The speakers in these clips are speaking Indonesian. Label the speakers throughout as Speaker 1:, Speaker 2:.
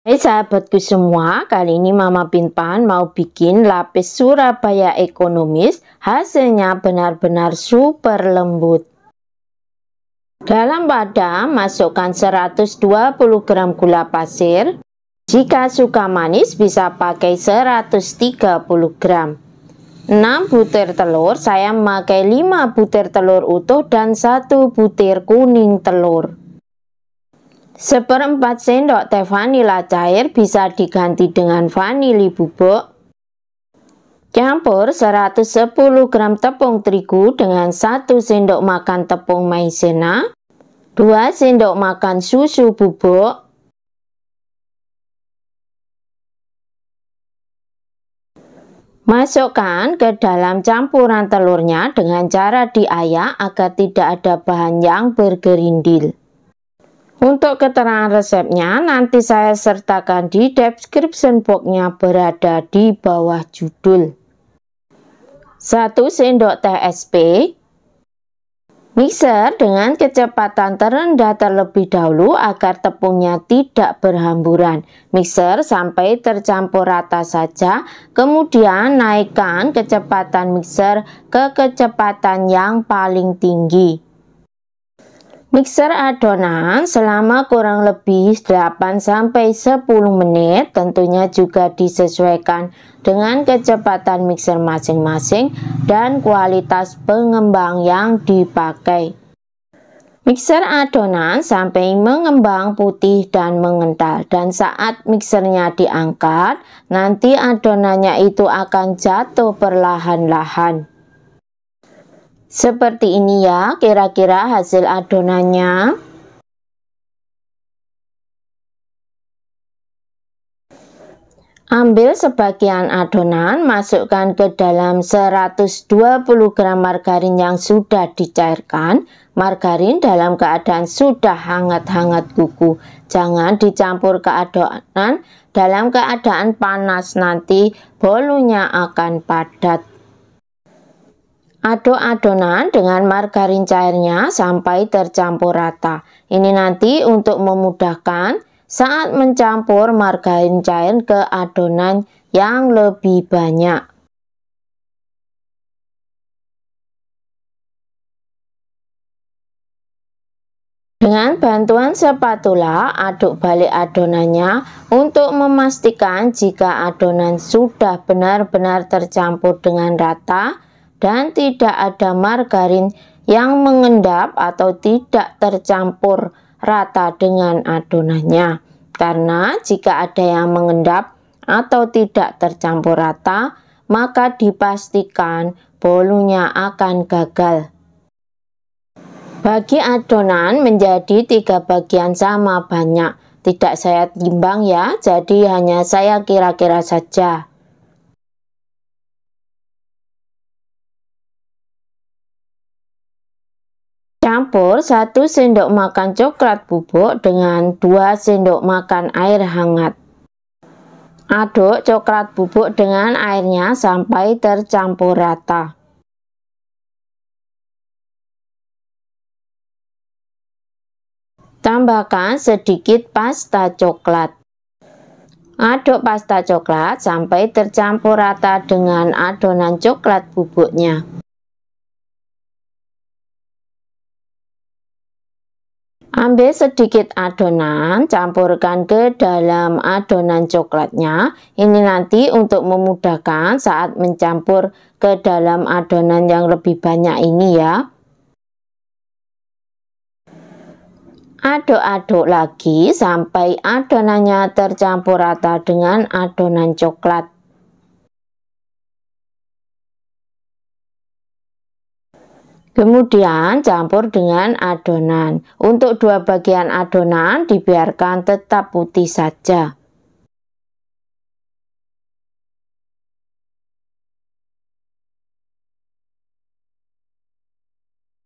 Speaker 1: Hai sahabatku semua, kali ini Mama Pinpan mau bikin lapis Surabaya ekonomis. Hasilnya benar-benar super lembut. Dalam wadah masukkan 120 gram gula pasir. Jika suka manis bisa pakai 130 gram. 6 butir telur, saya memakai 5 butir telur utuh dan 1 butir kuning telur. 1/4 sendok teh vanila cair, bisa diganti dengan vanili bubuk. Campur 110 gram tepung terigu dengan 1 sendok makan tepung maizena, 2 sendok makan susu bubuk, masukkan ke dalam campuran telurnya dengan cara diayak agar tidak ada bahan yang bergerindil. Untuk keterangan resepnya nanti saya sertakan di description box-nya, berada di bawah judul. 1 sendok teh SP. Mixer dengan kecepatan terendah terlebih dahulu agar tepungnya tidak berhamburan. Mixer sampai tercampur rata saja, kemudian naikkan kecepatan mixer ke kecepatan yang paling tinggi. Mixer adonan selama kurang lebih 8-10 menit, tentunya juga disesuaikan dengan kecepatan mixer masing-masing dan kualitas pengembang yang dipakai. Mixer adonan sampai mengembang putih dan mengental, dan saat mixernya diangkat, nanti adonannya itu akan jatuh perlahan-lahan. Seperti ini ya kira-kira hasil adonannya. Ambil sebagian adonan, masukkan ke dalam 120 gram margarin yang sudah dicairkan. Margarin dalam keadaan sudah hangat-hangat kuku. Jangan dicampur ke adonan dalam keadaan panas, nanti bolunya akan padat. Aduk adonan dengan margarin cairnya sampai tercampur rata. Ini nanti untuk memudahkan saat mencampur margarin cair ke adonan yang lebih banyak. Dengan bantuan spatula, aduk balik adonannya untuk memastikan jika adonan sudah benar-benar tercampur dengan rata dan tidak ada margarin yang mengendap atau tidak tercampur rata dengan adonannya. Karena jika ada yang mengendap atau tidak tercampur rata, maka dipastikan bolunya akan gagal. Bagi adonan menjadi 3 bagian sama banyak. Tidak saya timbang ya, jadi hanya saya kira-kira saja. Campur 1 sendok makan coklat bubuk dengan 2 sendok makan air hangat. Aduk coklat bubuk dengan airnya sampai tercampur rata. Tambahkan sedikit pasta coklat. Aduk pasta coklat sampai tercampur rata dengan adonan coklat bubuknya. Ambil sedikit adonan, campurkan ke dalam adonan coklatnya. Ini nanti untuk memudahkan saat mencampur ke dalam adonan yang lebih banyak ini ya. Aduk-aduk lagi sampai adonannya tercampur rata dengan adonan coklat. Kemudian campur dengan adonan. Untuk 2 bagian adonan dibiarkan tetap putih saja.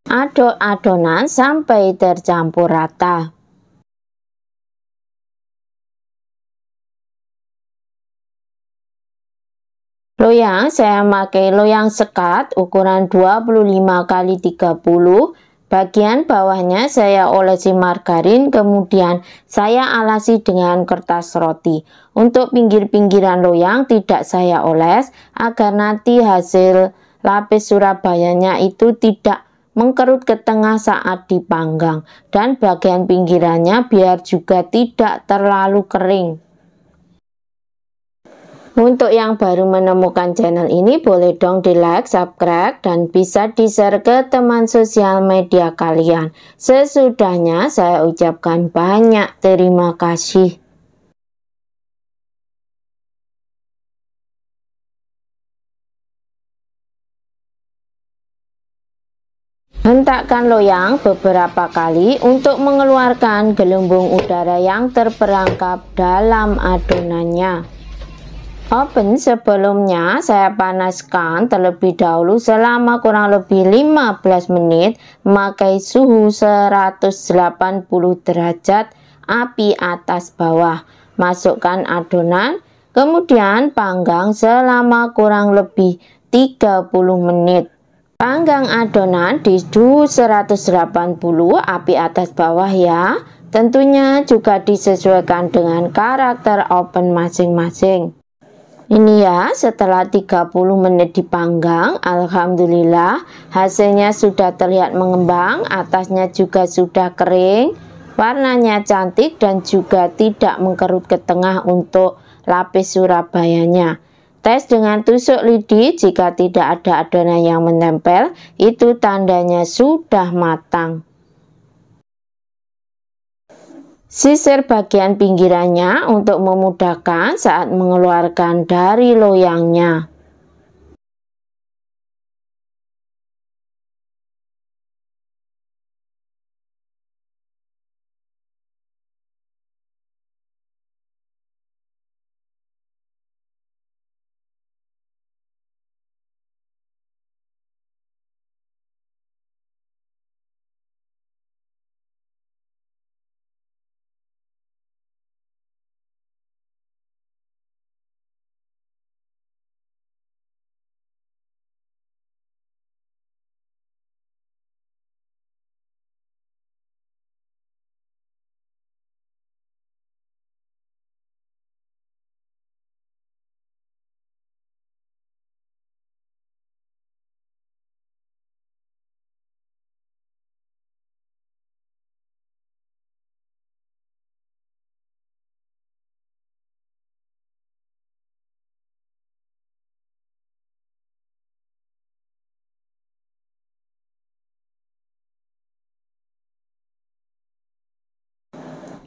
Speaker 1: Aduk adonan sampai tercampur rata. Loyang saya pakai loyang sekat ukuran 25 x 30. Bagian bawahnya saya olesi margarin, kemudian saya alasi dengan kertas roti. Untuk pinggir-pinggiran loyang tidak saya oles agar nanti hasil lapis Surabayanya itu tidak mengkerut ke tengah saat dipanggang, dan bagian pinggirannya biar juga tidak terlalu kering. Untuk yang baru menemukan channel ini, boleh dong di like, subscribe, dan bisa di share ke teman sosial media kalian. Sesudahnya saya ucapkan banyak terima kasih. Hentakkan loyang beberapa kali untuk mengeluarkan gelembung udara yang terperangkap dalam adonannya. Oven sebelumnya saya panaskan terlebih dahulu selama kurang lebih 15 menit memakai suhu 180 derajat api atas bawah. Masukkan adonan, kemudian panggang selama kurang lebih 30 menit. Panggang adonan di suhu 180 api atas bawah ya. Tentunya juga disesuaikan dengan karakter oven masing-masing. Ini ya, setelah 30 menit dipanggang, alhamdulillah hasilnya sudah terlihat mengembang, atasnya juga sudah kering, warnanya cantik dan juga tidak mengkerut ke tengah untuk lapis Surabayanya. Tes dengan tusuk lidi, jika tidak ada adonan yang menempel, itu tandanya sudah matang. Sisir bagian pinggirannya untuk memudahkan saat mengeluarkan dari loyangnya.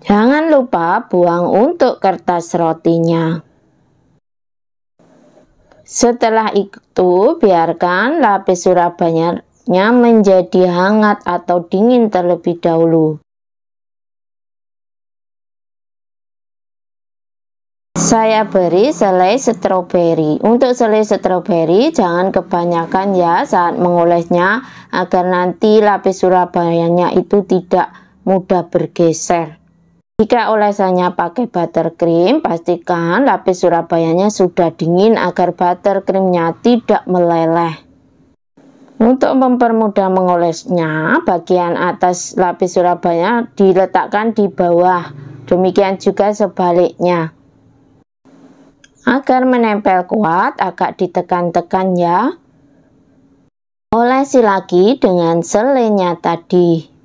Speaker 1: Jangan lupa buang untuk kertas rotinya. Setelah itu, biarkan lapis Surabayanya menjadi hangat atau dingin terlebih dahulu. Saya beri selai stroberi. Untuk selai stroberi jangan kebanyakan ya saat mengolesnya, agar nanti lapis Surabayanya itu tidak mudah bergeser. Jika olesannya pakai buttercream, pastikan lapis Surabayanya sudah dingin agar buttercreamnya tidak meleleh. Untuk mempermudah mengolesnya, bagian atas lapis Surabaya diletakkan di bawah. Demikian juga sebaliknya. Agar menempel kuat, agak ditekan-tekan ya. Olesi lagi dengan selainya tadi.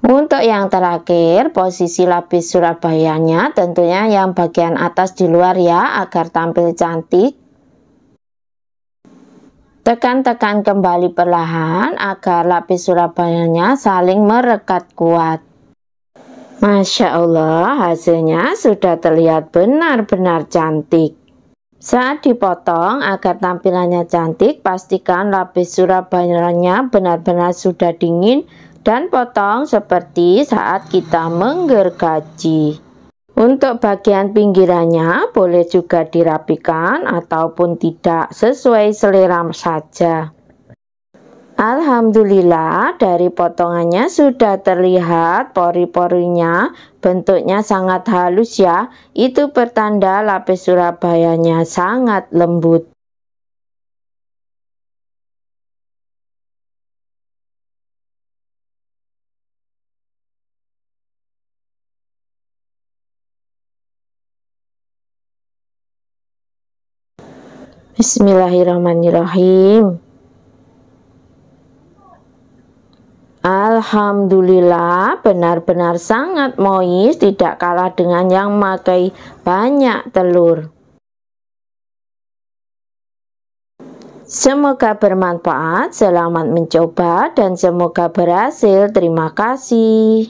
Speaker 1: Untuk yang terakhir, posisi lapis Surabayanya tentunya yang bagian atas di luar ya, agar tampil cantik. Tekan-tekan kembali perlahan agar lapis Surabayanya saling merekat kuat. Masya Allah, hasilnya sudah terlihat benar-benar cantik. Saat dipotong agar tampilannya cantik, pastikan lapis Surabayanya benar-benar sudah dingin dan potong seperti saat kita menggergaji. Untuk bagian pinggirannya boleh juga dirapikan ataupun tidak, sesuai selera saja. Alhamdulillah, dari potongannya sudah terlihat pori-porinya, bentuknya sangat halus ya. Itu pertanda lapis Surabayanya sangat lembut. Bismillahirrahmanirrahim. Alhamdulillah, benar-benar sangat moist, tidak kalah dengan yang memakai banyak telur. Semoga bermanfaat, selamat mencoba, dan semoga berhasil. Terima kasih.